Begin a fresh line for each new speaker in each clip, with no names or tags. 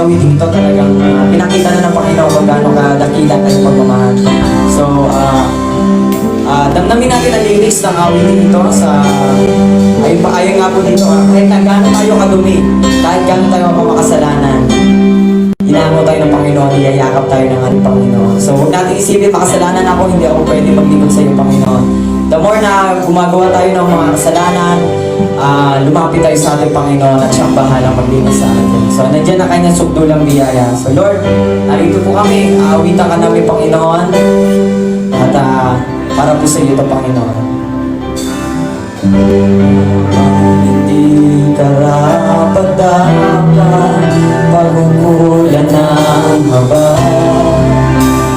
awiting ito talagang pinakita na ng Panginoon kung gaano kadakila at pagmamahal. So, damdamin natin ang lyrics ng awiting ito sa ayon nga po dito, kahit na gaano tayo kadumi, kahit gaano tayo mapamakasalanan, inaamo tayo ng Panginoon, iyayakap tayo ng ating Panginoon. So, huwag natin isipin, makasalanan ako, hindi ako pwede maglingkod sa iyo, Panginoon. The more na gumagawa tayo ng mga kasalanan, lumapit tayo sa ating Panginoon at siyang bahalang maglingkod sa atin. So, nandiyan na kanyang subdulang biyaya. So, Lord, narito po kami, aawitan ka namin, Panginoon, at para po sa iyo ito, Panginoon. Hindi karapat-dapat pagkukulan ng haba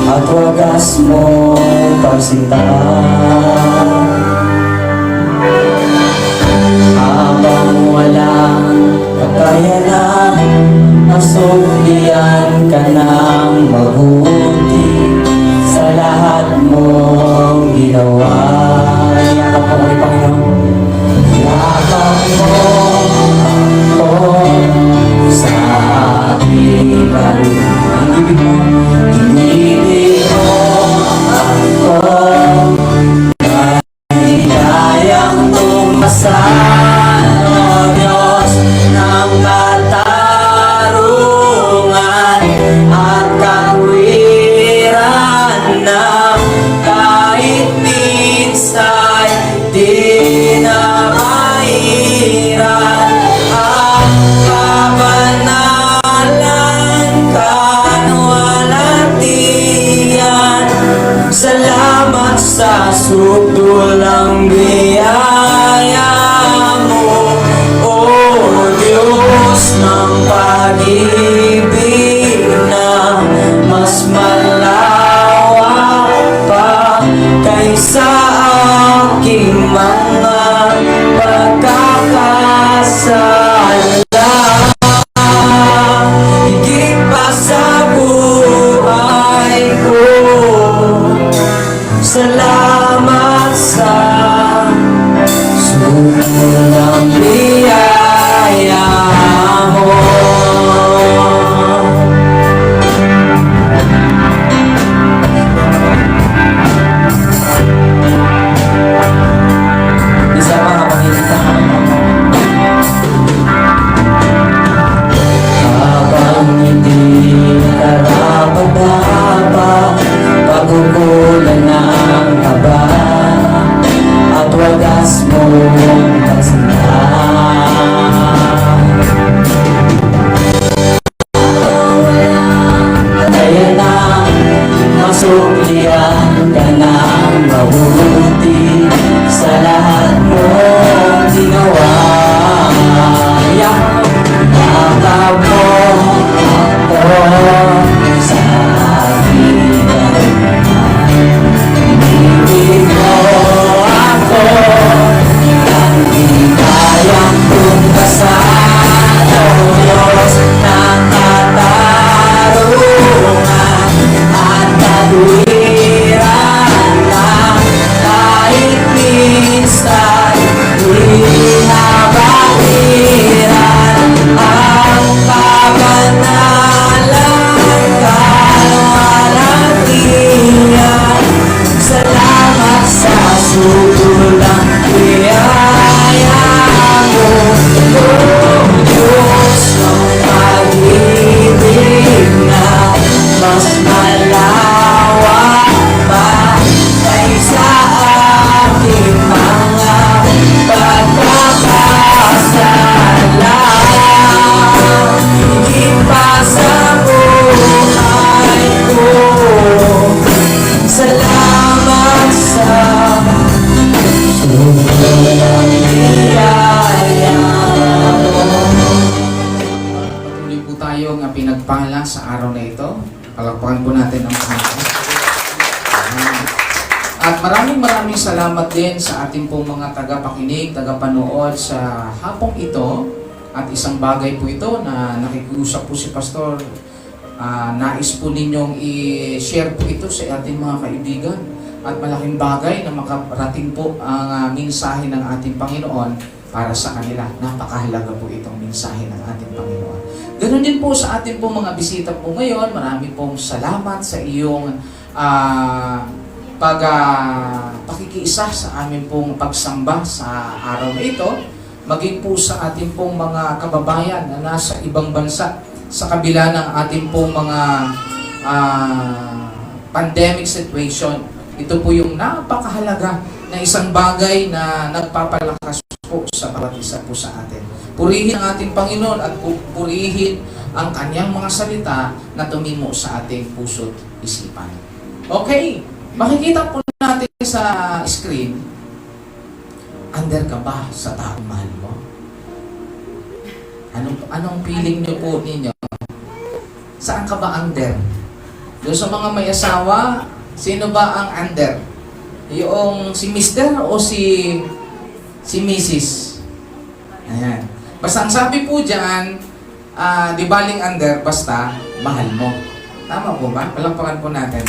at wagas mo pagsintaan. Habang walang kakayanan, nasuklian ka ng mabuti sa lahat mong ginawa. Yakap mo kami, Panginoon. Yakap mo ako sa aking balik. Ang ibig mo, inibig mo ako na hindi kayang tumasan, O Diyos ng katarungan at katwiran na kahit minsan di na mairan ang kabanalan kanwalatian. Salamat sa subdulang biyaya mo, O Diyos ng pag-ibig na mas malawak pa kaysa aking mga pagkakasala. Higit pa sa buhay ko, salamat sa subdulang biyaya mo. Isa pa kapangilitan. Habang hindi karapat-dapat pagkukulan ng haba at wagas mong pagsintaan. Kaya na masuklian ka ng mabuti sa lahat mong ginawa. Yakap mo ako sa aking balik. Inibig mo ako nang di kayang tumpasan, O Diyos ng katarungan at katwiran na kahit minsan di na mairan ang kabanalan kalwalatian. Salamat sa subdulang biyaya mo, O Diyos ng pag-ibig na mas malawak pa kaysa aking mga pagkakasala. Higit pa sa buhay ko, salamat sa subdulang biyaya mo.
Patuloy po tayong pinagpala sa araw na ito. Palakpakan po natin ang Panginoon. At maraming salamat din sa ating pong mga tagapakinig, tagapanood sa hapong ito. At isang bagay po ito na nakikiusap po si Pastor. Nais po ninyong i-share po ito sa ating mga kaibigan. At malaking bagay na makarating po ang mensahe ng ating Panginoon para sa kanila. Napakahalaga po itong mensahe ng ating Panginoon. Ganon din po sa ating pong mga bisita po ngayon. Marami pong salamat sa iyong pakikiisa sa amin pong pagsamba sa araw na ito. Maging po sa ating pong mga kababayan na nasa ibang bansa sa kabila ng ating pong mga pandemic situation. Ito po yung napakahalaga na isang bagay na nagpapalakas po sa bawat isa po sa atin. Purihin ang ating Panginoon at purihin ang kanyang mga salita na tumimo sa ating puso't isipan. Okay, makikita po natin sa screen, under ka ba sa taong mahal mo? Anong feeling niyo po ninyo? Saan ka ba under? Doon sa mga may asawa, sino ba ang under? Yung si Mr. o si Mrs.? Ayan. Basta ang sabi po dyan, di baling under, basta mahal mo. Tama po ba? Palampakan po natin.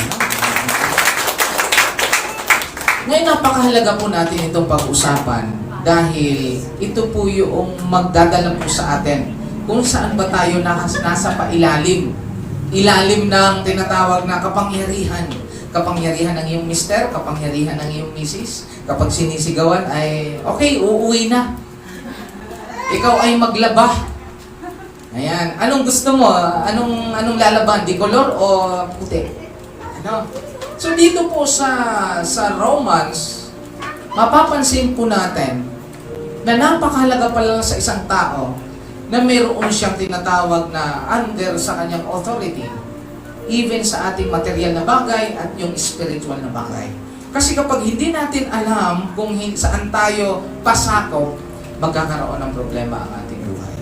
Ngayon, napakahalaga po natin itong pag-usapan dahil ito po yung magdadala po sa atin kung saan ba tayo nasa pailalim. Ilalim ng tinatawag na kapangyarihan. Kapangyarihan ng iyong mister, kapangyarihan ng iyong misis. Kapag sinisigawan ay, okay, uuwi na. Ikaw ay maglaba. Ayan. Anong gusto mo? Anong lalaban? Di color o puti? Ano? So dito po sa Romans, mapapansin po natin na napakahalaga pala sa isang tao na mayroon siyang tinatawag na under sa kanyang authority, even sa ating material na bagay at yung spiritual na bagay. Kasi kapag hindi natin alam kung saan tayo pasakop, magkakaroon ng problema ang ating buhay.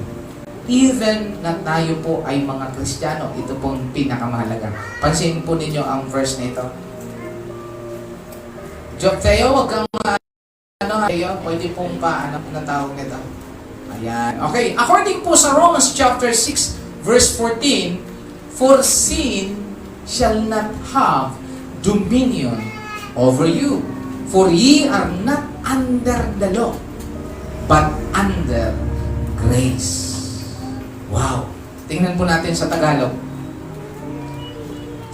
Even na tayo po ay mga Kristiyano, ito pong pinakamahalaga. Pansin po ninyo ang verse nito. Job Theo, wag kang Theo, pwede pong na tawag nito. Ayan. Okay, according po sa Romans chapter 6, verse 14, for sin shall not have dominion over you, for ye are not under the law, but under grace. Wow! Tingnan po natin sa Tagalog.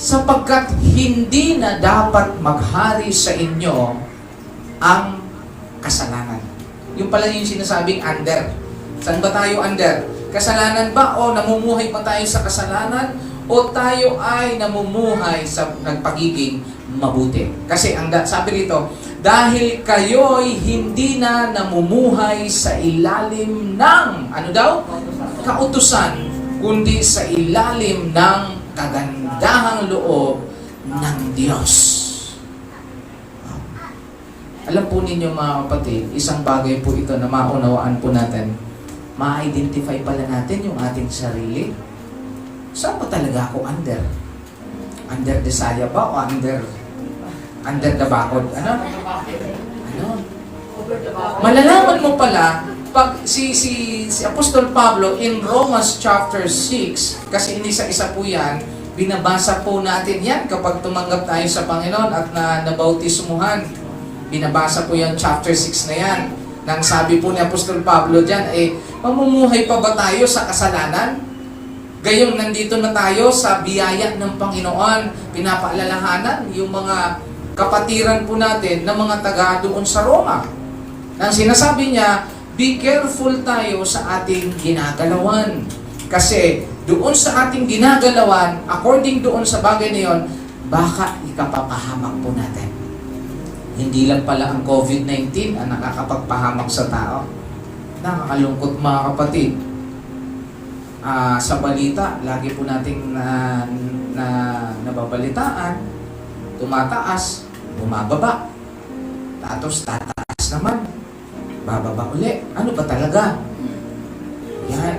Sapagkat hindi na dapat maghari sa inyo ang kasalanan. Yung pala yung sinasabing under. Saan ba tayo under? Kasalanan ba o namumuhay pa tayo sa kasalanan o tayo ay namumuhay sa nagpagiging mabuti? Kasi ang sabi rito, dahil kayo'y hindi na namumuhay sa ilalim ng, ano daw? Kautusan, kundi sa ilalim ng kagandahang loob ng Diyos. Alam po ninyo mga kapatid, isang bagay po ito na maunawaan po natin. Ma-identify pala natin yung ating sarili. Saan ba talaga ako under? Under the saya ba o under the bakod? Ano? Malalaman mo pala pag si Apostol Pablo in Romans chapter 6, kasi inisa-isa po yan, binabasa po natin yan kapag tumanggap tayo sa Panginoon at nabautismuhan. Binabasa po yung chapter 6 na yan. Nang sabi po ni Apostol Pablo dyan, mamumuhay pa ba tayo sa kasalanan? Gayong nandito na tayo sa biyaya ng Panginoon, pinapaalalahanan yung mga kapatiran po natin ng mga taga doon sa Roma. Nang sinasabi niya, be careful tayo sa ating ginagalawan. Kasi doon sa ating ginagalawan, according doon sa bagay na yun, baka ikapapahamak po natin. Hindi lang pala ang COVID-19 ang nakakapagpahamak sa tao. Nakakalungkot mga kapatid. Sa balita, lagi po nating nababalitaan, tumataas, bumababa. Tapos tataas naman, bababa uli. Ano ba talaga? Yan.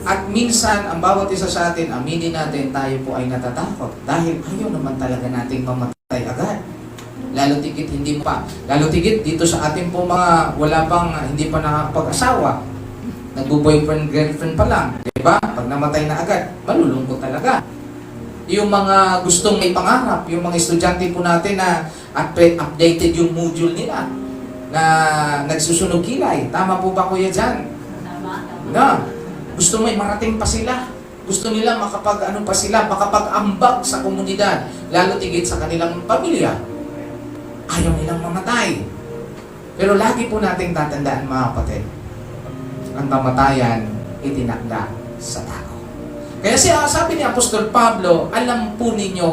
At minsan, ang bawat isa sa atin, aminin natin, tayo po ay natatakot. Dahil ayaw naman talaga nating mamatay agad. Lalo tigit hindi pa. Lalo tigit dito sa ating po mga wala pang hindi pa nakakapag-asawa. Nagbo-boyfriend, girlfriend pa lang. Diba? Pag namatay na agad, malulungkot talaga. Yung mga gustong may pangarap, yung mga estudyante po natin na updated yung module nila na nagsusunog kilay. Tama po ba kuya dyan?
Tama.
Na. Gusto may marating pa sila. Gusto nila makapag-ano pa sila, makapag-ambag sa komunidad, lalo tigit sa kanilang pamilya. Ayaw nilang mamatay. Pero lagi po nating tatandaan, mga kapatid, ang kamatayan itinakda sa tao. Kaya sabi ni Apostol Pablo, alam po ninyo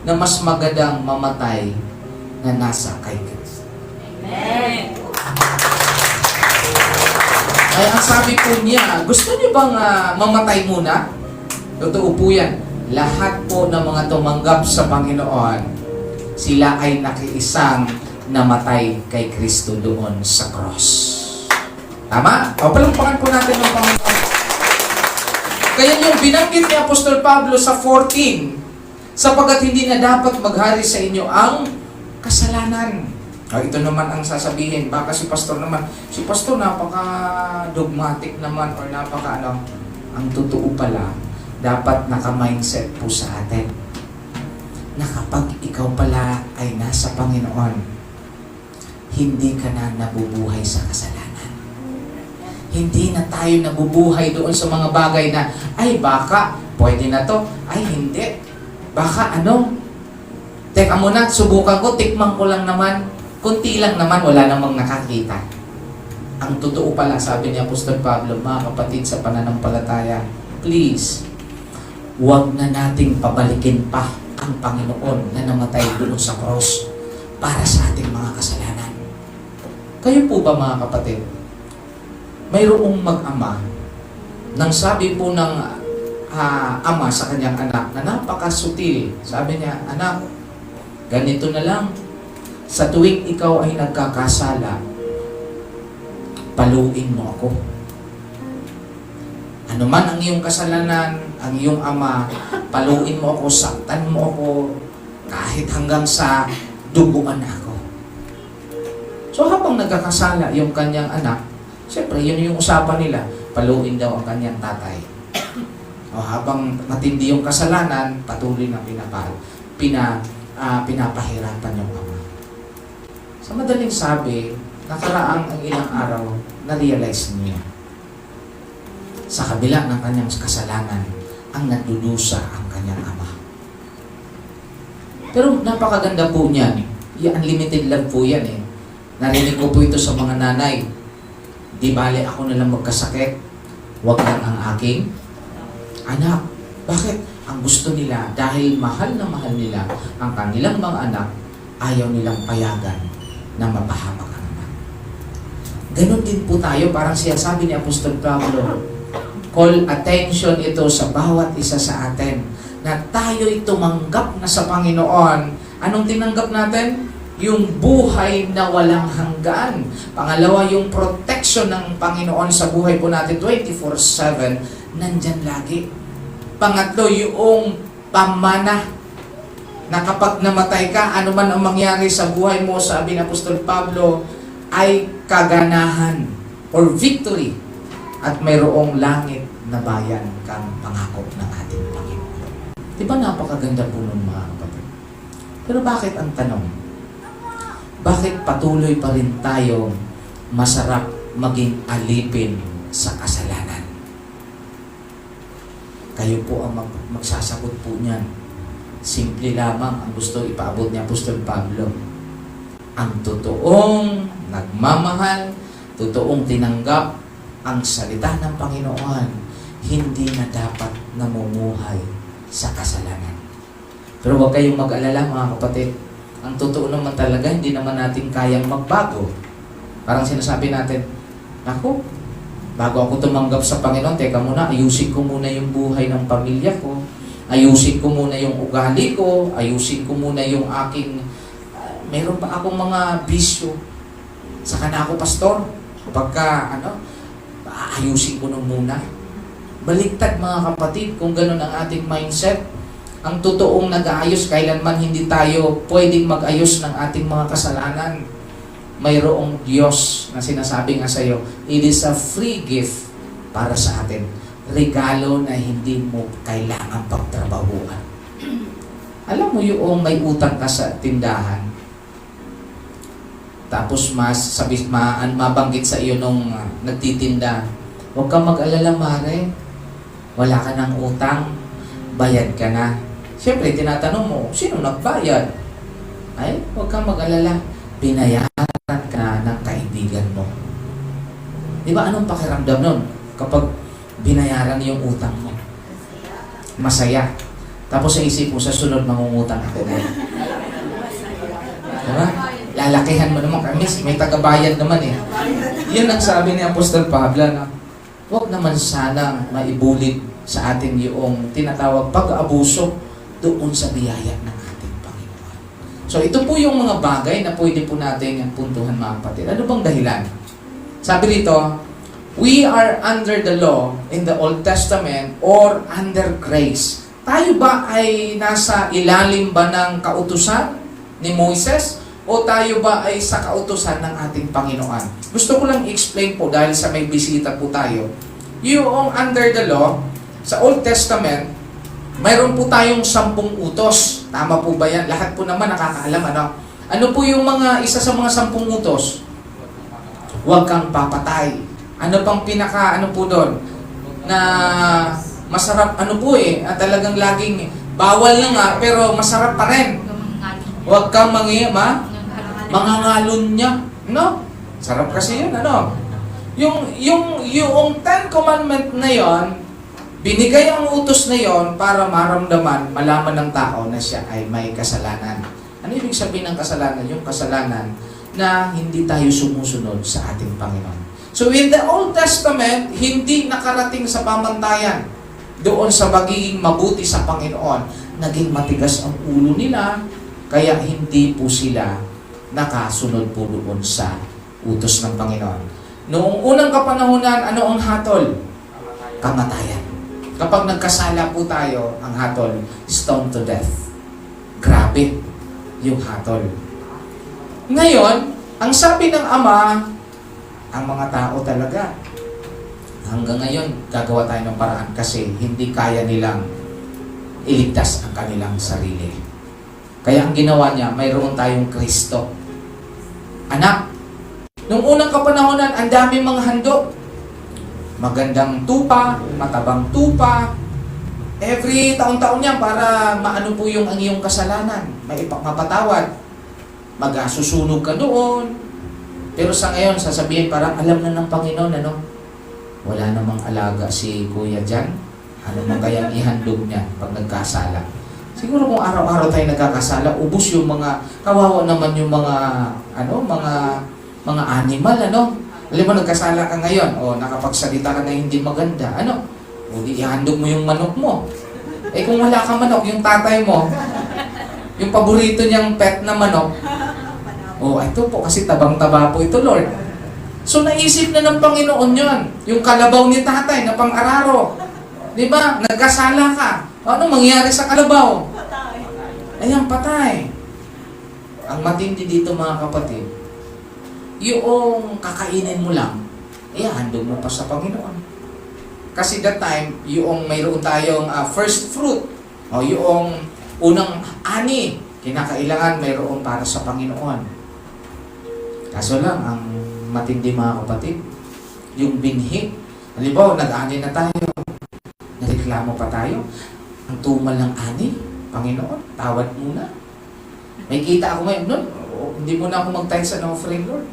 na mas magandang mamatay na nasa kay Kristo.
Amen.
Kaya ang sabi po niya, gusto niyo bang mamatay muna? Totoo po yan. Lahat po ng mga tumanggap sa Panginoon, sila ay nakiisang namatay kay Kristo doon sa cross. Tama? O, palampakan po natin ng Panginoon. Kaya yung binanggit ni Apostol Pablo sa 14, sapagat hindi na dapat maghari sa inyo ang kasalanan. Ito naman ang sasabihin, baka si pastor napaka-dogmatic naman or napaka-ano. Ang totoo pala, dapat naka-mindset po sa atin na kapag ikaw pala ay nasa Panginoon, hindi ka na nabubuhay sa kasalanan. Hindi na tayo nabubuhay doon sa mga bagay na, ay baka, pwede na to, ay hindi. Baka teka muna, subukan ko, tikman ko lang naman, kunti lang naman, wala namang nakakita. Ang totoo pala, sabi ni Apostol Pablo, mga kapatid sa pananampalataya, please, huwag na nating pabalikin pa ang Panginoon na namatay doon sa cross para sa ating mga kasalanan. Kayo po ba, mga kapatid, mayroong mag-ama nang sabi po ng ama sa kanyang anak na napakasutil. Sabi niya, anak, ganito na lang, sa tuwing ikaw ay nagkakasala, paluin mo ako. Ano man ang iyong kasalanan, ang iyong ama, paluin mo ako, saktan mo ako, kahit hanggang sa duguan ako. So habang nagkakasala yung kanyang anak, siyempre yun yung usapan nila, paluin daw ang kanyang tatay. O habang matindi yung kasalanan, patuloy na pinapahirapan yung ama. Sa madaling sabi, nakaraang ang ilang araw, na-realize niya. Sa kabila ng kanyang kasalanan, ang nagdudusa ang kanyang ama. Pero napakaganda po niyan. Unlimited love po yan eh. Narinig ko po ito sa mga nanay. Di bale ako na lang magkasakit, wag lang ang aking anak. Bakit? Ang gusto nila, dahil mahal na mahal nila ang kanilang mga anak, ayaw nilang payagan na mapahamak ang anak. Ganon din po tayo, parang siya sabi ni Apostol Pablo, call attention ito sa bawat isa sa atin, na tayo'y tumanggap na sa Panginoon. Anong tinanggap natin? Yung buhay na walang hanggan. Pangalawa, yung protection ng Panginoon sa buhay po natin 24/7, nandyan lagi. Pangatlo, yung pamana, na kapag namatay ka, ano man ang mangyari sa buhay mo, sabi ng Apostol Pablo, ay kaganahan or victory at mayroong langit na bayan kang pangako ng ating Panginoon. Di ba napakaganda po nun, mga kapatid? Pero bakit ang tanong? Bakit patuloy pa rin tayo masarap maging alipin sa kasalanan? Kayo po ang magsasagot po niyan. Simple lamang ang gusto ipaabot ni Apostol Pablo. Ang totoong nagmamahal, totoong tinanggap ang salita ng Panginoon, hindi na dapat namumuhay sa kasalanan. Pero huwag kayong mag-alala, mga kapatid. Ang totoo naman talaga, hindi naman natin kayang magbago. Parang sinasabi natin, naku, bago ako tumanggap sa Panginoon, teka muna, ayusin ko muna yung buhay ng pamilya ko. Ayusin ko muna yung ugali ko, ayusin ko muna yung aking, meron pa akong mga bisyo. Saka na ako, pastor, pagka, ayusin ko nung muna. Baliktad, mga kapatid, kung ganun ang ating mindset. Ang totoong nag-aayos, kailanman hindi tayo pwedeng mag-ayos ng ating mga kasalanan. Mayroong Diyos na sinasabi nga sa iyo, it is a free gift para sa atin. Regalo na hindi mo kailangan pagtrabahuan. Alam mo yung may utang ka sa tindahan, tapos mabanggit sa iyo nung nagtitinda, Huwag kang mag-alala, Mare. Wala ka ng utang. Bayad ka na. Siyempre, tinatanong mo, sino nagbayad? Ay, huwag kang mag-alala. Binayaran ka ng kaibigan mo. Di ba anong pakiramdam nun? Kapag binayaran yung utang mo. Masaya. Tapos sa isip mo, sa sunod mangungutang ako na. Diba? Lalakihan mo naman kami. May tagabayad naman eh. Yun ang sabi ni Apostol Pablo na huwag naman sanang maibulit sa atin yung tinatawag pag-abuso doon sa biyaya ng ating Panginoon. So ito po yung mga bagay na pwede po natin puntuhan, mga kapatid. Ano bang dahilan? Sabi dito, we are under the law in the Old Testament or under grace. Tayo ba ay nasa ilalim ba ng kautusan ni Moises o tayo ba ay sa kautusan ng ating Panginoon? Gusto ko lang i-explain po dahil sa may bisita po tayo. Yung under the law, sa Old Testament, mayroon po tayong 10 utos. Tama po ba yan? Lahat po naman nakakaalam, ano? Ano po yung isa sa mga 10 utos? Huwag kang papatay. Ano pang ano po doon? Na masarap, ano po talagang laging bawal na nga, pero masarap pa rin. Huwag kang mangangalon niya. No? Sarap kasi yun, ano? Yung 10 commandment na yon, binigay ang utos na yon para maramdaman, malaman ng tao na siya ay may kasalanan. Ano ibig sabihin ng kasalanan? Yung kasalanan na hindi tayo sumusunod sa ating Panginoon. So in the Old Testament, hindi nakarating sa pamantayan doon sa magiging mabuti sa Panginoon. Naging matigas ang ulo nila, kaya hindi po sila nakasunod po doon sa utos ng Panginoon. Noong unang kapanahunan, ano ang hatol? Kamatayan. Kapag nagkasala po tayo, ang hatol, stone to death. Grabe yung hatol. Ngayon, ang sabi ng Ama, ang mga tao talaga, hanggang ngayon, gagawa tayo ng paraan kasi hindi kaya nilang iligtas ang kanilang sarili. Kaya ang ginawa niya, mayroon tayong Kristo. Anak, nung unang kapanahonan, ang daming mga handog. Magandang tupa, matabang tupa. Every taon-taon yan para maano po yung ang iyong kasalanan. Mapatawad. Magasusunog ka doon. Pero sa ngayon, sasabihin parang alam na ng Panginoon, ano? Wala namang alaga si Kuya dyan. Ano man kayang ihandog niya pag nagkasala? Siguro kung araw-araw tayo nagkakasala, ubos yung mga, kawawa naman yung mga animal, ano? Alam mo, nagkasala ka ngayon, o nakapagsalita ka na hindi maganda, ano? O di ihandog mo yung manok mo. Eh kung wala kang manok, yung tatay mo, yung paborito niyang pet na manok, oh, ito po, kasi tabang-taba po ito, Lord. So, naisip na ng Panginoon yon, yung kalabaw ni tatay na pang-araro. Di ba? Nagkasala ka. Ano mangyari sa kalabaw? Ayan, patay. Ang matindi dito, mga kapatid, yung kakainin mo lang, handog mo pa sa Panginoon. Kasi that time, yung mayroon tayong first fruit, o yung unang ani, kinakailangan mayroon para sa Panginoon. Kaso lang, ang matindi, mga kapatid, yung binhi. Halimbawa, nag-ani na tayo, nareklamo pa tayo, ang tumal ng ani, Panginoon, tawad muna. May kita ako ngayon, Lord, hindi mo na ako mag-tithe sa offering, Lord.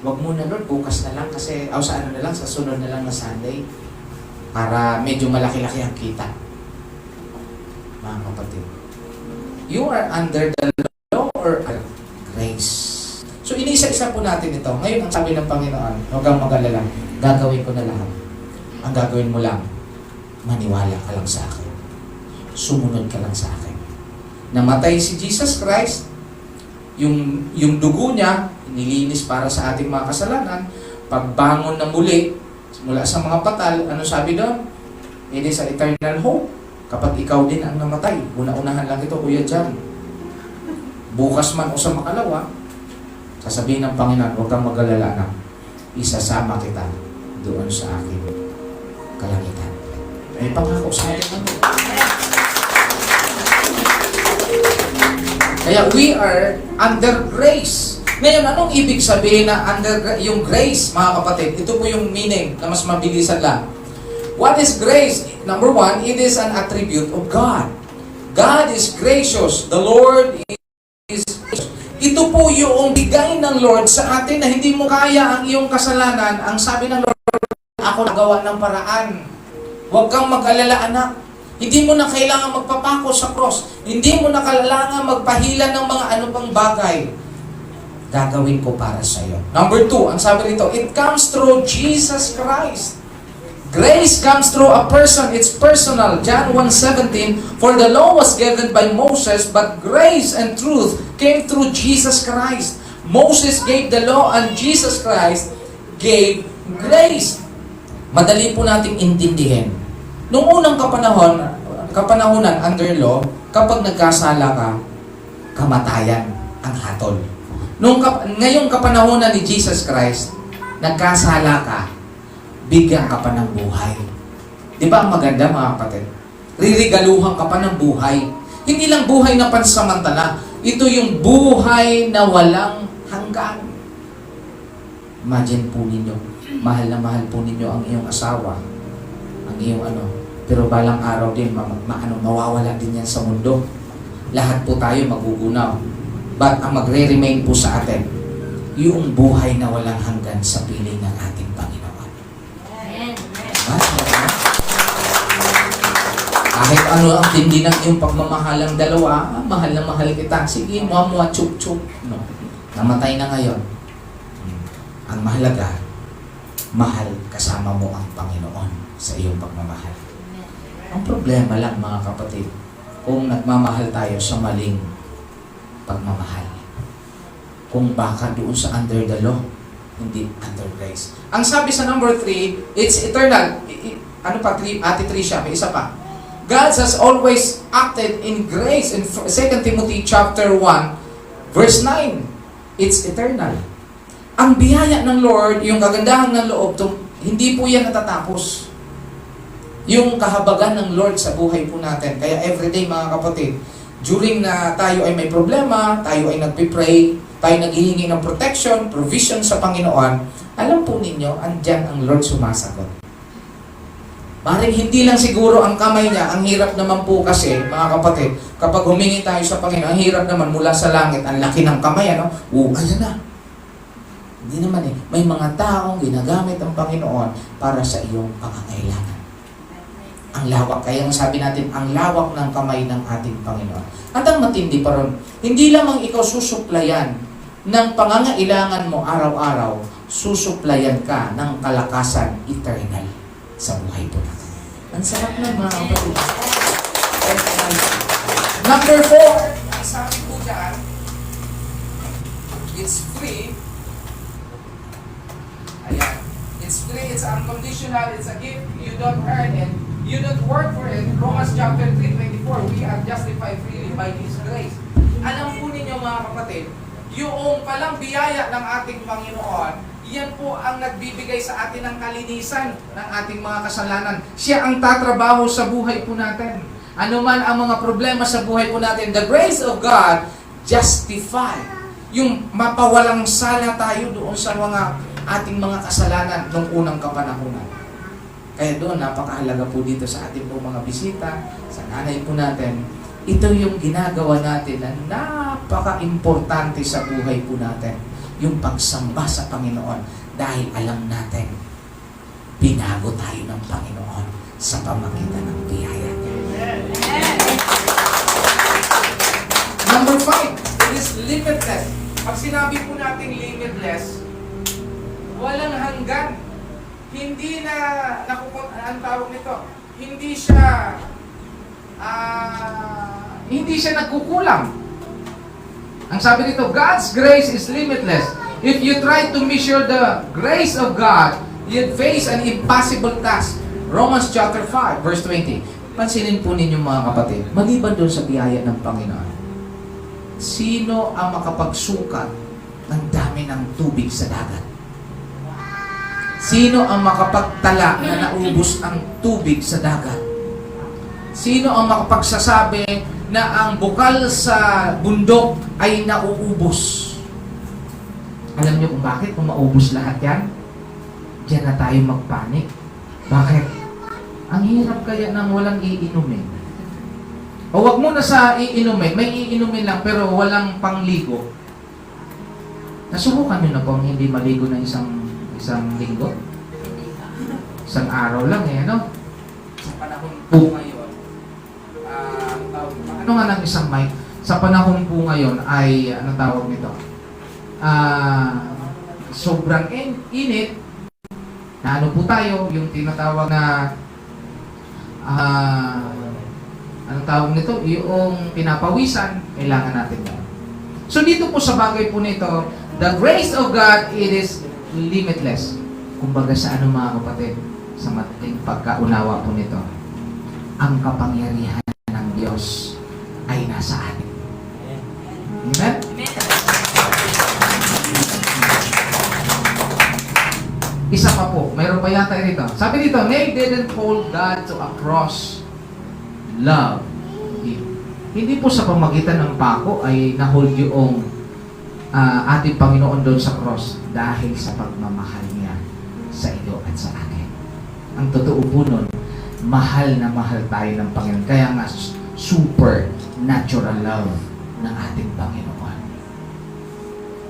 Huwag muna, Lord, bukas na lang kasi, sa ano na lang, sa sunod na lang na Sunday, para medyo malaki-laki ang kita. Mga kapatid, you are under the law or grace. So, iniisa-isa po natin ito. Ngayon, ang sabi ng Panginoon, huwag kang mag-alala, gagawin ko na lahat. Ang gagawin mo lang, maniwala ka lang sa akin. Sumunod ka lang sa akin. Namatay si Jesus Christ, yung dugo niya, nilinis para sa ating mga kasalanan, pagbangon na muli, mula sa mga patal, ano sabi doon? It is an eternal hope. Kapag ikaw din ang namatay, una-unahan lang ito, Kuya Jan. Bukas man o sa makalawa, sasabihin ng Panginoon, huwag kang mag-alala na isasama kita doon sa aking kalangitan. May pangako sa atin. Kaya we are under grace. Ngayon, anong ibig sabihin na under yung grace, mga kapatid? Ito po yung meaning na mas mabilisan lang. What is grace? Number one, it is an attribute of God. God is gracious. The Lord is gracious. Ito po yung bigay ng Lord sa atin na hindi mo kaya ang iyong kasalanan. Ang sabi ng Lord, ako nagawa ng paraan. Huwag kang mag-alala, anak. Hindi mo na kailangan magpapako sa cross. Hindi mo na kailangan magpahila ng mga ano pang bagay. Gagawin ko para sa iyo. Number two, ang sabi rito, it comes through Jesus Christ. Grace comes through a person. It's personal. John 1:17, for the law was given by Moses, but grace and truth came through Jesus Christ. Moses gave the law and Jesus Christ gave grace. Madali po nating intindihin. Noong unang kapanahonan under law, kapag nagkasala ka, kamatayan ang hatol. Ngayong kapanahonan ni Jesus Christ, nagkasala ka, bigyan ka pa ng buhay. Di ba ang maganda, mga kapatid? Ririgaluhan ka pa ng buhay. Hindi lang buhay na pansamantala. Ito yung buhay na walang hanggan. Imagine po ninyo, mahal na mahal po ninyo ang iyong asawa, ang iyong pero balang araw din, mawawala din yan sa mundo. Lahat po tayo magugunaw. But ang magre-remain po sa atin, yung buhay na walang hanggan sa piling ng ating Panginoon. Kahit ano ang tindi ng iyong pagmamahalang dalawa, mahal na mahal kita. Sige, muha chup-chup. No. Namatay na ngayon. Ang mahalaga, mahal kasama mo ang Panginoon sa iyong pagmamahal. Ang problema lang, mga kapatid, kung nagmamahal tayo sa maling pagmamahal. Kung baka doon sa under the law, hindi under grace. Ang sabi sa number 3, it's eternal. Ano pa, Ate Tricia, may isa pa. God has always acted in grace. In 2 Timothy chapter 1, verse 9, it's eternal. Ang biyaya ng Lord, yung kagandahan ng loob, hindi po yan natatapos. Yung kahabagan ng Lord sa buhay po natin. Kaya everyday, mga kapatid, during na tayo ay may problema, tayo ay nagpipray, tayo naghihingi ng protection, provision sa Panginoon, alam po ninyo, andyan ang Lord sumasagot. Maring hindi lang siguro ang kamay niya, ang hirap naman po kasi, mga kapatid, kapag humingi tayo sa Panginoon, ang hirap naman mula sa langit, ang laki ng kamay, ayan na. Hindi naman may mga taong ginagamit ang Panginoon para sa iyong pangangailangan. Ang lawak, kaya ang sabi natin, ang lawak ng kamay ng ating Panginoon. At ang matindi pa ron, hindi lamang ikaw susuplayan ng pangangailangan mo araw-araw, susuplayan ka ng kalakasan eternal sa buhay po natin. Ang sarap na, mga kapatid. Number 4, ang sabi po dyan, it's free. Ayan. It's free, it's unconditional, it's a gift, you don't earn it. You don't work for it. Romans chapter 3:24, we are justified freely by His grace. Alam po ninyo, mga kapatid, yung palang biyaya ng ating Panginoon, yan po ang nagbibigay sa atin ng kalinisan ng ating mga kasalanan. Siya ang tatrabaho sa buhay po natin. Ano man ang mga problema sa buhay po natin, the grace of God justify. Yung mapawalang sala tayo doon sa mga ating mga kasalanan nung unang kapanahunan. Kaya doon, napakahalaga po dito sa ating po mga bisita, sa nanay po natin, ito yung ginagawa natin na napaka-importante sa buhay po natin. Yung pagsamba sa Panginoon dahil alam natin, binago tayo ng Panginoon sa pamagitan ng biyaya niya. Number 5, it is limitless. Pag sinabi po natin limitless, walang hanggan. Hindi na, ang tawag nito, hindi siya nagkukulang. Ang sabi dito, God's grace is limitless. If you try to measure the grace of God, you'd face an impossible task. Romans chapter 5, verse 20. Pansinin po ninyo, mga kapatid, maliban doon sa biyaya ng Panginoon, sino ang makapagsukat ng dami ng tubig sa dagat? Sino ang makapagtala na naubos ang tubig sa dagat? Sino ang makapagsasabi na ang bukal sa bundok ay nauubos? Alam niyo kung bakit? Kung maubos lahat yan, diyan na tayo magpanik. Bakit? Ang hirap kaya nang walang iinumin. O wag mo na sa iinumin, may iinumin lang pero walang pangligo. Nasubukan niyo na po ang hindi maligo ng isang linggo? Isang araw lang eh, ano? Sa panahon po ngayon, ano nga ng isang mic? Sa panahon po ngayon ay, ano tawag nito? Sobrang init, na ano po tayo, yung tinatawag na anong tawag nito? Yung pinapawisan, kailangan natin yan. So dito po sa bagay po nito, the grace of God, it is limitless. Kumbaga sa ano mga kapatid, sa mating pagkaunawa po nito, ang kapangyarihan ng Diyos ay nasa atin. Amen? Isa pa po, mayroon pa yata rito. Sabi dito, they didn't hold God to a cross. Love Him. Hindi po sa pamagitan ng pako ay nahold yung ating Panginoon doon sa cross dahil sa pagmamahal niya sa iyo at sa akin. Ang totoo po nun, mahal na mahal tayo ng Panginoon. Kaya nga, supernatural love ng ating Panginoon.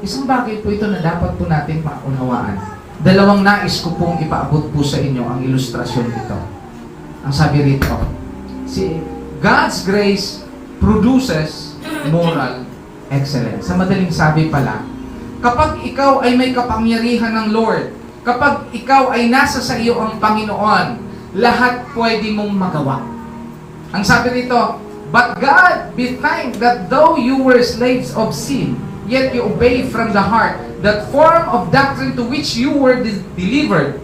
Isang bagay po ito na dapat po natin maunawaan. Dalawang nais ko pong ipaabot po sa inyo ang ilustrasyon dito. Ang sabi rito, God's grace produces moral excellence. Sa madaling sabi pala, kapag ikaw ay may kapangyarihan ng Lord, kapag ikaw ay nasa sa iyo ang Panginoon, lahat pwede mong magawa. Ang sabi rito, but God be thanked that though you were slaves of sin, yet you obeyed from the heart that form of doctrine to which you were delivered,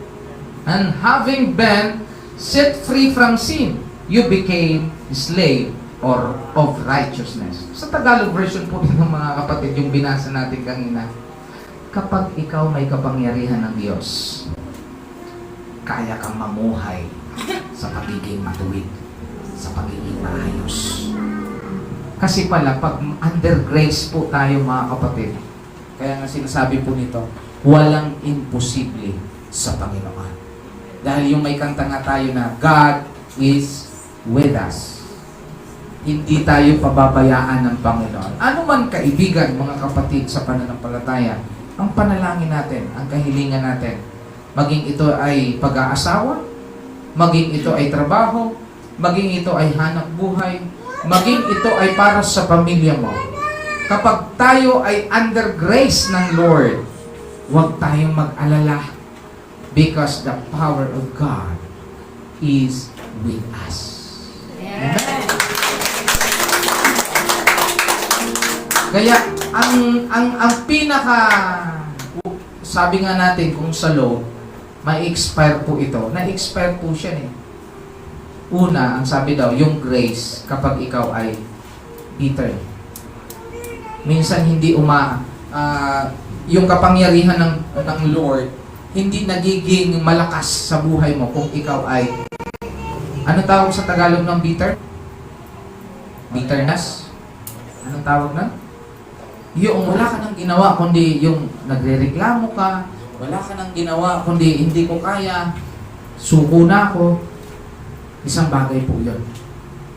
and having been set free from sin, you became slave or of righteousness. Sa Tagalog version po ng mga kapatid, yung binasa natin kanina, kapag ikaw may kapangyarihan ng Diyos, kaya kang mamuhay sa pagiging matuwid, sa pagiging maayos. Kasi pala, pag under grace po tayo mga kapatid, kaya nga sinasabi po nito, walang imposible sa Panginoon. Dahil yung may kanta nga tayo na, God is with us. Hindi tayo pababayaan ng Panginoon. Ano man kaibigan, mga kapatid, sa pananampalataya, ang panalangin natin, ang kahilingan natin, maging ito ay pag-aasawa, maging ito ay trabaho, maging ito ay hanap buhay, maging ito ay para sa pamilya mo. Kapag tayo ay under grace ng Lord, huwag tayong mag-alala because the power of God is with us. Amen. Kaya ang pinaka sabi nga natin kung sa law, may expire po ito. Na-expire po siya eh. Una, ang sabi daw, yung grace kapag ikaw ay bitter. Minsan hindi yung kapangyarihan ng Lord hindi nagiging malakas sa buhay mo kung ikaw ay ano tawag sa Tagalog ng bitter? Bitterness? Anong tawag na? Yung wala ka nang ginawa kundi yung nagrereklamo ka, wala ka nang ginawa kundi hindi ko kaya, suko na ako. Isang bagay po yun.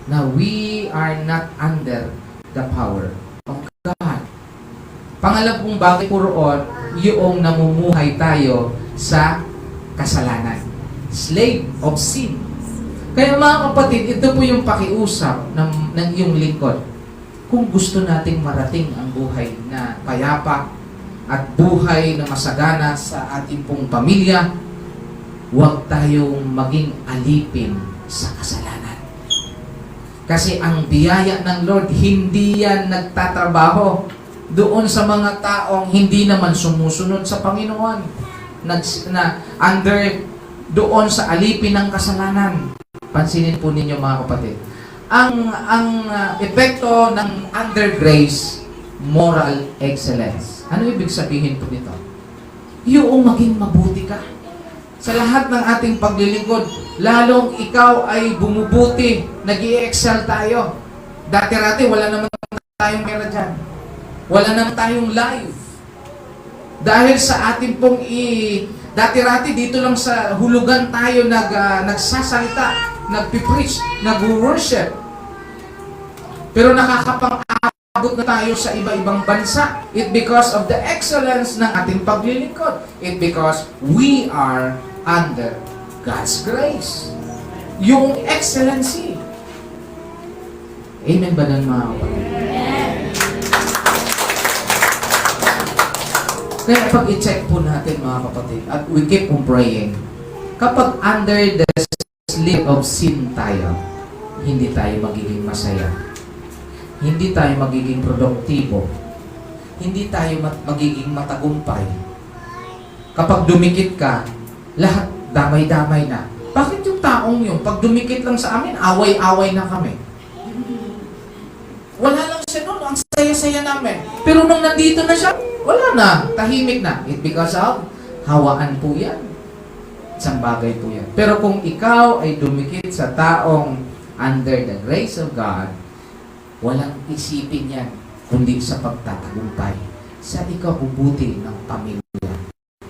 Na we are not under the power of God. Pangalawang bagay po roon, yung namumuhay tayo sa kasalanan. Slave of sin. Kaya mga kapatid, ito po yung pakiusap ng iyong lingkod. Kung gusto nating marating ang buhay na payapa at buhay na masagana sa ating pong pamilya, huwag tayong maging alipin sa kasalanan. Kasi ang biyaya ng Lord, hindi yan nagtatrabaho doon sa mga taong hindi naman sumusunod sa Panginoon. Under doon sa alipin ng kasalanan. Pansinin po ninyo mga kapatid. Ang epekto ng under grace, moral excellence. Ano ibig sabihin po nito? Yung maging mabuti ka. Sa lahat ng ating paglilingkod, lalong ikaw ay bumubuti, nag-i-excel tayo. Dati-rati, wala naman tayong pera dyan. Wala naman tayong life. Dahil sa ating pong dati-rati dito lang sa hulugan tayo nagsasalita, nagpipreach, nag-worship. Pero nakakapang-abot na tayo sa iba-ibang bansa. It because of the excellence ng ating paglilingkod. It because we are under God's grace. Yung excellency. Amen ba nun, mga kapatid? Kaya pag i-check po natin, mga kapatid, at we keep on praying, kapag under the slip of sin tayo, hindi tayo magiging masaya. Hindi tayo magiging produktibo. Hindi tayo magiging matagumpay. Kapag dumikit ka, lahat damay-damay na. Bakit yung taong yun, pag dumikit lang sa amin, away-away na kami? Wala lang siya noon, ang saya-saya namin. Pero nung nandito na siya, wala na, tahimik na. It because of hawaan po yan. Isang bagay po yan. Pero kung ikaw ay dumikit sa taong under the grace of God, walang isipin yan, kundi sa pagtatagumpay, sa ikabubuti ng pamilya,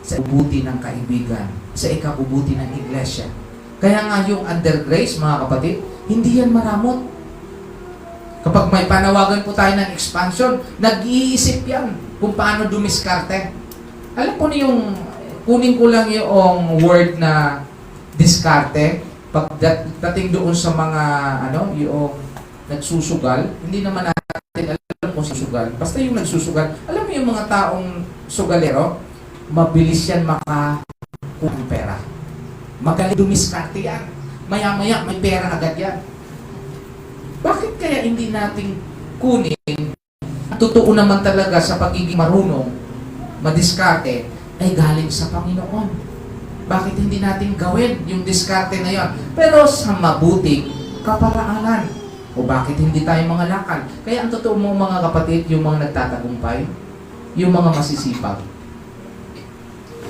sa ikabubuti ng kaibigan, sa ikabubuti ng iglesia. Kaya nga yung under grace, mga kapatid, hindi yan maramot. Kapag may panawagan po tayo ng expansion, nag-iisip yan kung paano dumiskarte. Alam po niyo yung, kunin ko lang yung word na diskarte, pagdating doon sa mga, yung nagsusugal, hindi naman natin alam kung susugal. Basta yung nagsusugal, alam mo yung mga taong sugalero, mabilis yan makakuha ng pera. Magaling dumiskarte yan. Maya-maya, may pera agad yan. Bakit kaya hindi natin kunin ang totoo naman talaga sa pagiging marunong, madiskarte, ay galing sa Panginoon? Bakit hindi natin gawin yung diskarte na yon? Pero sa mabuting kaparaanan. O bakit hindi tayo mga lakal? Kaya ang totoo mo, mga kapatid, yung mga nagtatagumpay, yung mga masisipag.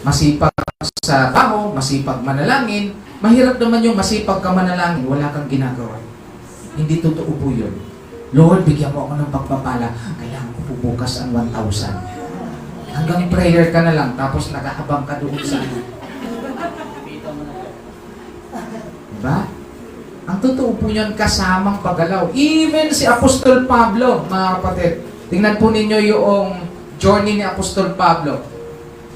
Masipag sa tao, masipag manalangin. Mahirap naman yung masipag ka manalangin, wala kang ginagawa. Hindi totoo po yun. Lord, bigyan mo ako ng pagpapala. Kailangan ko po bukas ang 1,000. Hanggang prayer ka na lang, tapos nakahabang ka doon sa ano. Diba? Ang totoo po yun, kasamang paggalaw. Even si Apostol Pablo, mga kapatid. Tingnan po ninyo yung journey ni Apostol Pablo.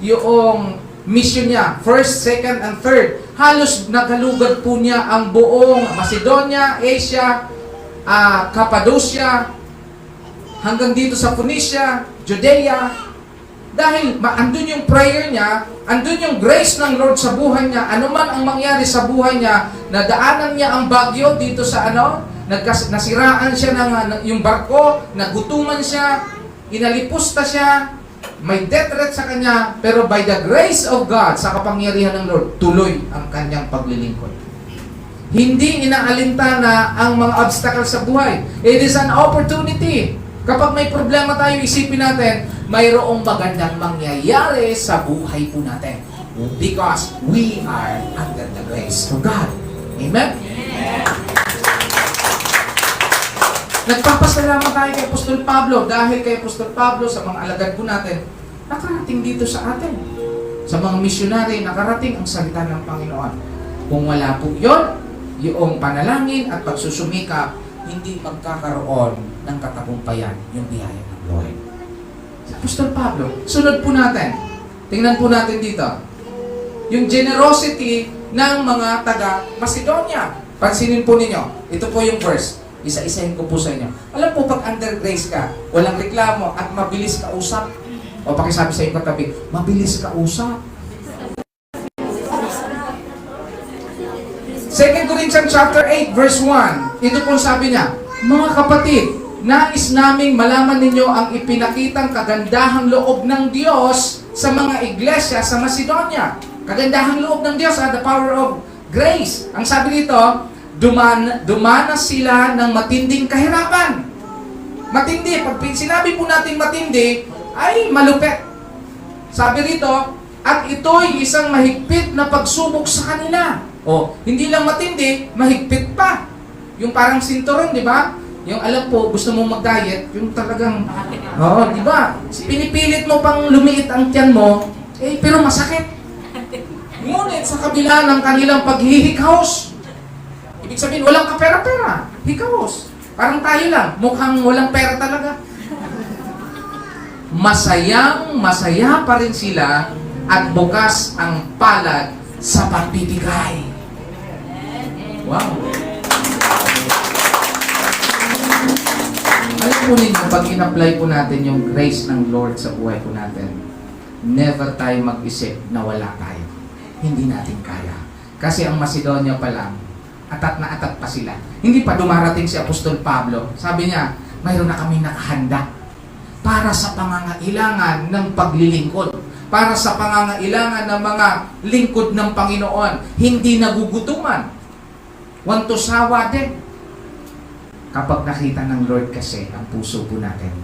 Yung mission niya, first, second, and third. Halos nagalugad po niya ang buong Macedonia, Asia, Cappadocia, hanggang dito sa Phoenicia, Judea. Dahil andun yung prayer niya, andun yung grace ng Lord sa buhay niya, ano man ang mangyari sa buhay niya, nadaanan niya ang bagyo dito sa nasiraan siya ng yung barko, nagutuman siya, inalipusta siya, may death threat sa kanya, pero by the grace of God, sa kapangyarihan ng Lord, tuloy ang kanyang paglilingkod. Hindi inaalintana ang mga obstacles sa buhay. It is an opportunity. Kapag may problema tayo, isipin natin, mayroong magandang mangyayari sa buhay po natin. Because we are under the grace of God. Amen? Nagpapasalamat tayo kay Apostol Pablo dahil kay Apostol Pablo sa mga alagad po natin, nakarating dito sa atin. Sa mga misyonary, nakarating ang salita ng Panginoon. Kung wala po yun, yung panalangin at pagsusumikap, hindi magkakaroon ng katagumpayan yung biyaya ng Lord. Sa Apostol Pablo, sunod po natin. Tingnan po natin dito. Yung generosity ng mga taga Macedonia. Pansinin po ninyo. Ito po yung verse. Isa-isahin ko po sa inyo. Alam po, pag under grace ka, walang reklamo at mabilis ka usap. O pakisabi sa iyong katabi, mabilis ka usap. 2 Corinthians chapter 8, verse 1. Ito po sabi niya, mga kapatid, nais naming malaman ninyo ang ipinakitang kagandahang loob ng Diyos sa mga iglesia sa Macedonia. Kagandahang loob ng Diyos, the power of grace. Ang sabi dito, dumanas sila ng matinding kahirapan. Matindi. Pag sinabi po natin matindi, ay malupit. Sabi rito, at ito'y isang mahigpit na pagsubok sa kanila. O, hindi lang matindi, mahigpit pa. Yung parang sinturon, di ba? Yung alam po, gusto mong mag-diet, yung talagang, oo, di ba? Pinipilit mo pang lumiit ang tiyan mo, pero masakit. Ngunit sa kabila ng kanilang paghihikahos, ibig sabihin, walang kapera-pera, hikahos. Parang tayo lang, mukhang walang pera talaga. Masaya pa rin sila at bukas ang palad sa pagbibigay. Wow! Alam po ninyo, pag in-apply po natin yung grace ng Lord sa buhay po natin, never tayo mag-isip na wala tayo. Hindi natin kaya. Kasi ang Macedonia pa lang, atat na atat pa sila. Hindi pa dumarating si Apostol Pablo. Sabi niya, mayroon na kami nakahanda para sa pangangailangan ng paglilingkod. Para sa pangangailangan ng mga lingkod ng Panginoon. Hindi nagugutuman. Want to sawa din. Kapag nakita ng Lord kasi ang puso po natin,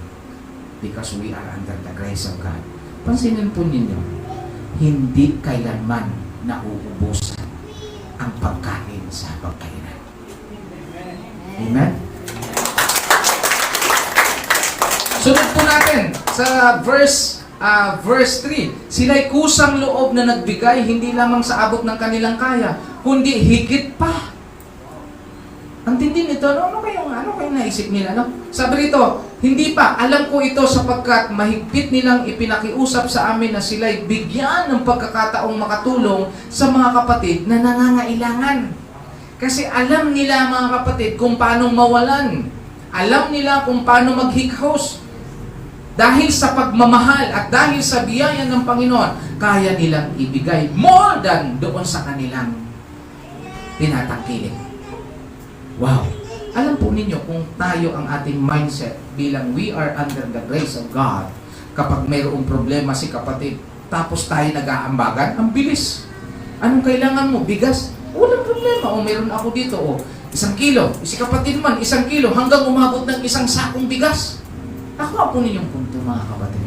because we are under the grace of God, pansinin po ninyo, hindi kailanman nauubusan ang pagkain sa pagkainan. Amen? Sunod po natin sa verse 3. Sila'y kusang loob na nagbigay, hindi lamang sa abot ng kanilang kaya, kundi higit pa. Ang tindi nito, ano kayong naisip nila? No? Sabi rito, hindi pa, alam ko ito sapagkat mahigpit nilang ipinakiusap sa amin na sila'y bigyan ng pagkakataong makatulong sa mga kapatid na nangangailangan. Kasi alam nila mga kapatid kung paano mawalan. Alam nila kung paano maghikahos. Dahil sa pagmamahal at dahil sa biyaya ng Panginoon, kaya nilang ibigay more than doon sa kanilang tinatangkilik. Wow! Alam po ninyo kung tayo ang ating mindset bilang we are under the grace of God, kapag mayroong problema si kapatid, tapos tayo nag-aambagan, ang bilis. Anong kailangan mo? Bigas? Walang problema. O meron ako dito, 1 kilo. Si kapatid man, 1 kilo, hanggang umabot ng 1 sakong bigas. Ako po ninyong punto mga kapatid.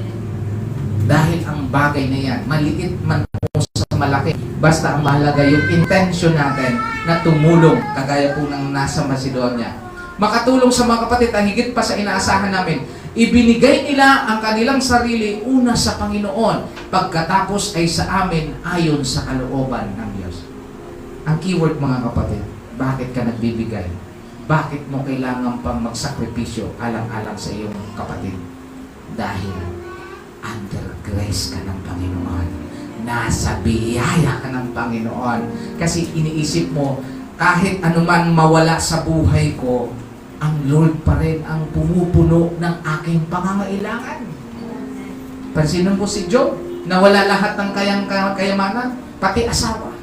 Dahil ang bagay na yan, maliit man po sa malaki, basta ang mahalaga yung intention natin na tumulong, kagaya po ng nasa Macedonia. Makatulong sa mga kapatid, ang higit pa sa inaasahan namin, ibinigay nila ang kanilang sarili una sa Panginoon, pagkatapos ay sa amin ayon sa kalooban ng Diyos. Ang keyword mga kapatid, bakit ka nagbibigay? Bakit mo kailangan pang magsakripisyo alang-alang sa iyong kapatid? Dahil under grace ka ng Panginoon. Nasa biyaya ka ng Panginoon. Kasi iniisip mo, kahit anuman mawala sa buhay ko, ang Lord pa rin ang pumupuno ng aking pangangailangan. Pansinin mo si Job, nawala lahat ng kayamanan, pati asawa.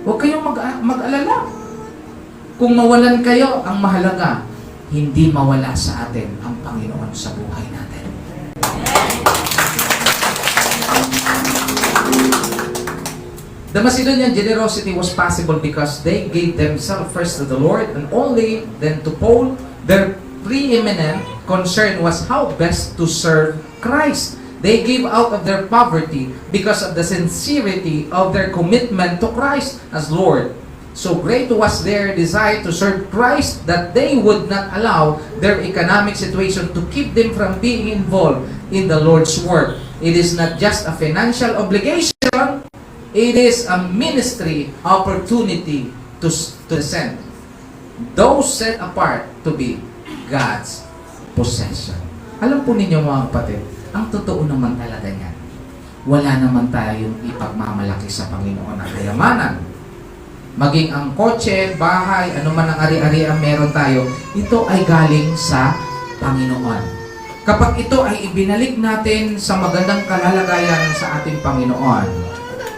Huwag kayong mag-alala. Kung mawalan kayo, ang mahalaga, hindi mawala sa atin ang Panginoon sa buhay natin. The Macedonian generosity was possible because they gave themselves first to the Lord and only then to Paul. Their preeminent concern was how best to serve Christ. They gave out of their poverty because of the sincerity of their commitment to Christ as Lord. So great was their desire to serve Christ that they would not allow their economic situation to keep them from being involved in the Lord's work. It is not just a financial obligation, it is a ministry opportunity to send those set apart to be God's possession. Alam po ninyo mga kapatid, ang totoo naman talaga niyan, wala naman tayong ipagmamalaki sa Panginoon na kayamanan. Maging ang kotse, bahay, anuman ang ari-arian meron tayo, ito ay galing sa Panginoon. Kapag ito ay ibinalik natin sa magandang kalalagayan sa ating Panginoon,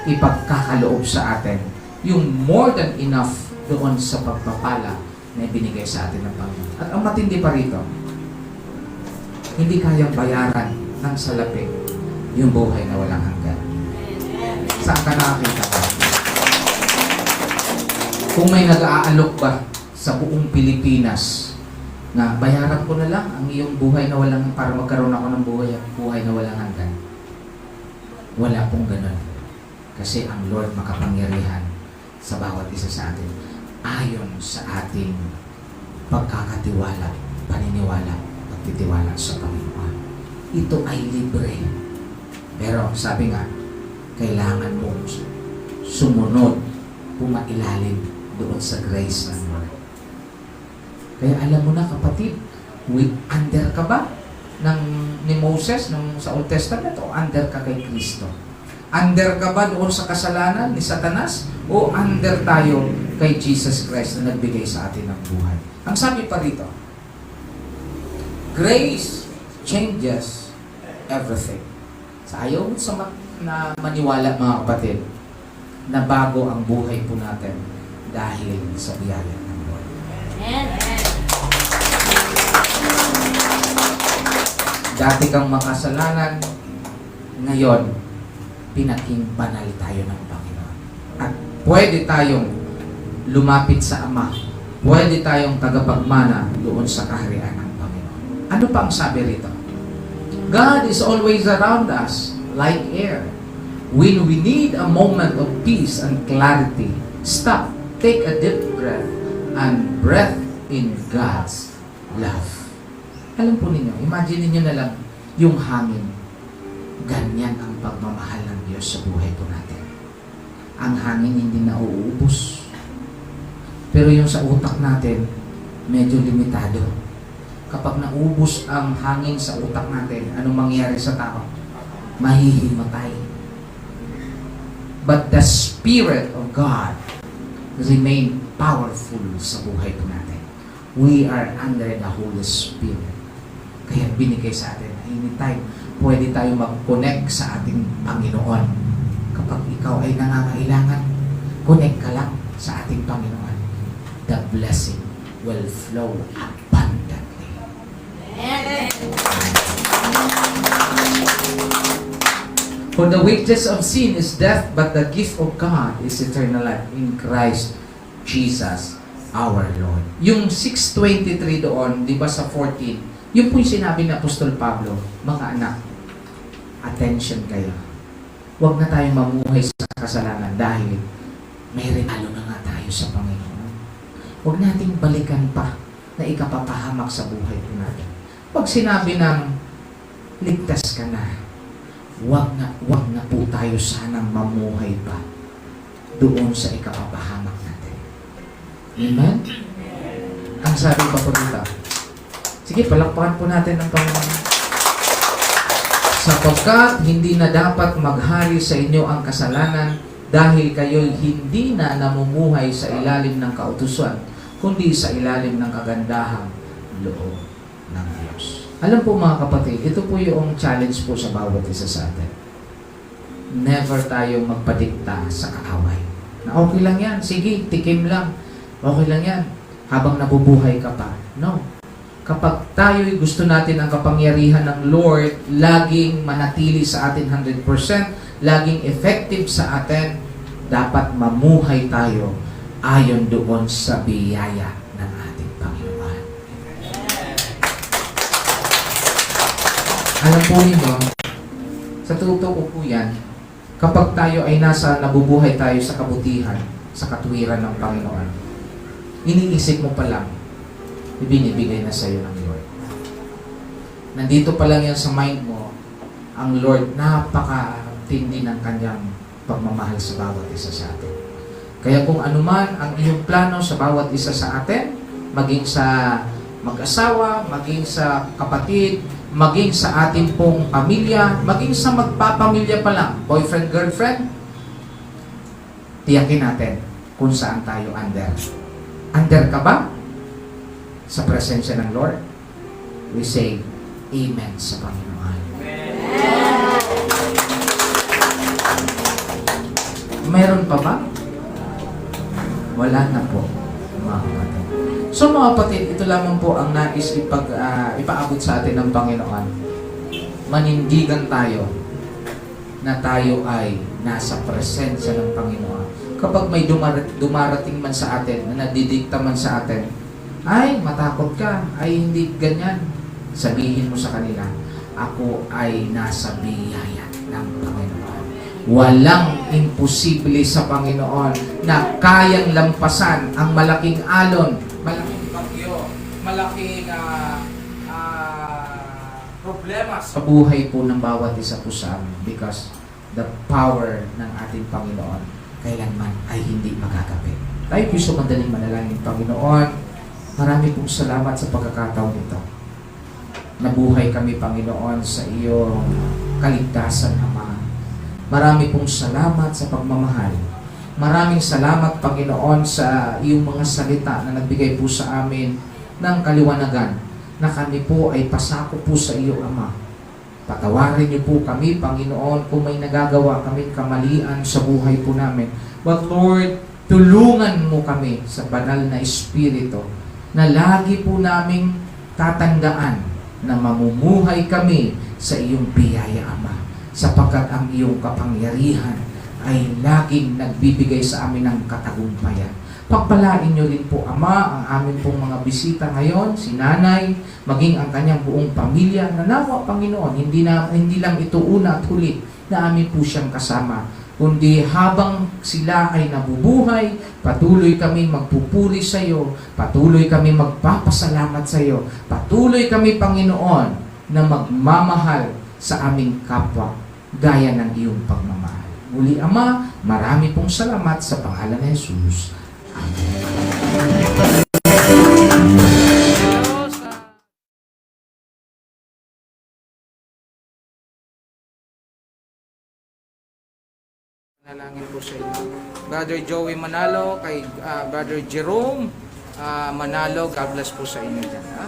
ipagkakaloob sa atin yung more than enough doon sa pagpapala na ibinigay sa atin ng Panginoon. At ang matindi pa rito, hindi kayang bayaran ng salapi yung buhay na walang hanggan. Saan ka nakakita ka? Kung may nag-aalok ba sa buong Pilipinas na bayaran ko na lang ang iyong buhay na walang, para magkaroon ako ng buhay na walang hanggan, wala pong ganun. Kasi ang Lord makapangyarihan sa bawat isa sa atin ayon sa ating pagkakatiwala, paniniwala, pagtitiwala sa Panginoon. Ito ay libre. Pero sabi nga, kailangan mong sumunod, pumailalim doon sa grace ng Lord. Kaya alam mo na kapatid, under ka ba ni Moses sa Old Testament o under ka kay Kristo? Under ka ba doon sa kasalanan ni Satanas o under tayo kay Jesus Christ na nagbigay sa atin ng buhay? Ang sabi pa rito, grace changes everything. Sa ayaw na maniwala mga kapatid na bago ang buhay po natin dahil sa biyaya ng Lord. Dati kang makasalanan, ngayon, pinaking banal tayo ng Panginoon. At pwede tayong lumapit sa Ama. Pwede tayong tagapagmana doon sa kaharian ng Panginoon. Ano pa ang sabi rito? God is always around us like air. When we need a moment of peace and clarity, stop, take a deep breath, and breathe in God's love. Alam po ninyo, imagine niyo na lang yung hangin. Ganyan ang pagmamahal ng Diyos sa buhay po natin. Ang hangin hindi na uuubos. Pero yung sa utak natin, medyo limitado. Kapag naubos ang hangin sa utak natin, anong mangyayari sa tao? Mahihimatay. But the Spirit of God remain powerful sa buhay po natin. We are under the Holy Spirit. Kaya binigay sa atin, anytime, pwede tayo mag-connect sa ating Panginoon. Kapag ikaw ay nangangailangan, connect ka lang sa ating Panginoon. The blessing will flow abundantly. For the wages of sin is death, but the gift of God is eternal life in Christ Jesus our Lord. Yung 6:23 doon, di ba sa 14, yung po yung sinabi ni Apostol Pablo, mga anak, attention kayo. Huwag na tayong mamuhay sa kasalanan dahil may regalo na nga tayo sa Panginoon. Huwag nating balikan pa na ikapapahamak sa buhay po natin. Pag sinabi ng ligtas ka na, wag na po tayo sanang mamuhay pa doon sa ikapapahamak natin. Amen? Ang sabi pa po dito, sige, palakpakan po natin ang Panginoon. Sapagkat hindi na dapat maghari sa inyo ang kasalanan dahil kayo'y hindi na namumuhay sa ilalim ng kautusan, kundi sa ilalim ng kagandahang loob ng Diyos. Alam po mga kapatid, ito po yung challenge po sa bawat isa sa atin. Never tayo magpadikta sa kaaway. Na okay lang yan, sige, tikim lang. Okay lang yan, habang nabubuhay ka pa. No. Kapag tayo'y gusto natin ang kapangyarihan ng Lord, laging manatili sa atin 100%, laging effective sa atin, dapat mamuhay tayo ayon doon sa biyaya ng ating Panginoon. Alam po ninyo, sa totoo po yan, kapag tayo ay nabubuhay tayo sa kabutihan, sa katwiran ng Panginoon, iniisip mo pa lang, ibinibigay na sa iyo ng Lord. Nandito pa lang yan sa mind mo, ang Lord napakatindi ng kanyang pagmamahal sa bawat isa sa atin. Kaya kung anuman ang iyong plano sa bawat isa sa atin, maging sa mag-asawa, maging sa kapatid, maging sa ating pong pamilya, maging sa magpapamilya pa lang, boyfriend, girlfriend, tiyakin natin kung saan tayo under. Under ka ba? Sa presensya ng Lord? We say, Amen sa Panginoon. Meron pa ba? Wala na po, mga kapatid. So mga kapatid, ito lamang po ang nais ipaabot sa atin ng Panginoon. Manindigan tayo na tayo ay nasa presensya ng Panginoon. Kapag may dumarating man sa atin, na nadidikta man sa atin, ay matakot ka, ay hindi ganyan. Sabihin mo sa kanila, ako ay nasa biyaya ng Panginoon. Walang imposible sa Panginoon na kayang lampasan ang malaking alon, malaking bagyo, malaking problema sa buhay po ng bawat isa po sa amin because the power ng ating Panginoon kailanman ay hindi magkakapit. Tayo po sa madaling manalangin. Panginoon, marami pong salamat sa pagkakataon nito. Nabuhay kami, Panginoon, sa iyong kaligtasan, Ama. Marami pong salamat sa pagmamahal. Maraming salamat, Panginoon, sa iyong mga salita na nagbigay po sa amin ng kaliwanagan na kami po ay pasako po sa iyo, Ama. Patawarin niyo po kami, Panginoon, kung may nagagawa kami kamalian sa buhay po namin. But Lord, tulungan mo kami sa banal na Espiritu na lagi po naming tatandaan na mamumuhay kami sa iyong biyaya, Ama, sapagkat ang iyong kapangyarihan ay laging nagbibigay sa amin ng katagumpayan. Pagpalain niyo rin po, Ama, ang amin pong mga bisita ngayon, si Nanay, maging ang kanyang buong pamilya. Nanawa, Panginoon, hindi lang ito una at huli na amin po siyang kasama, kundi habang sila ay nabubuhay, patuloy kami magpupuri sa iyo, patuloy kami magpapasalamat sa iyo, patuloy kami, Panginoon, na magmamahal sa aming kapwa, gaya ng iyong pagmamahal. Muli, Ama, marami pong salamat sa pangalan ni Jesus. Nalangin po sa inyo. Brother Joey Manalo, kay Brother Jerome Manalo, God bless po sa inyo dyan. Ha?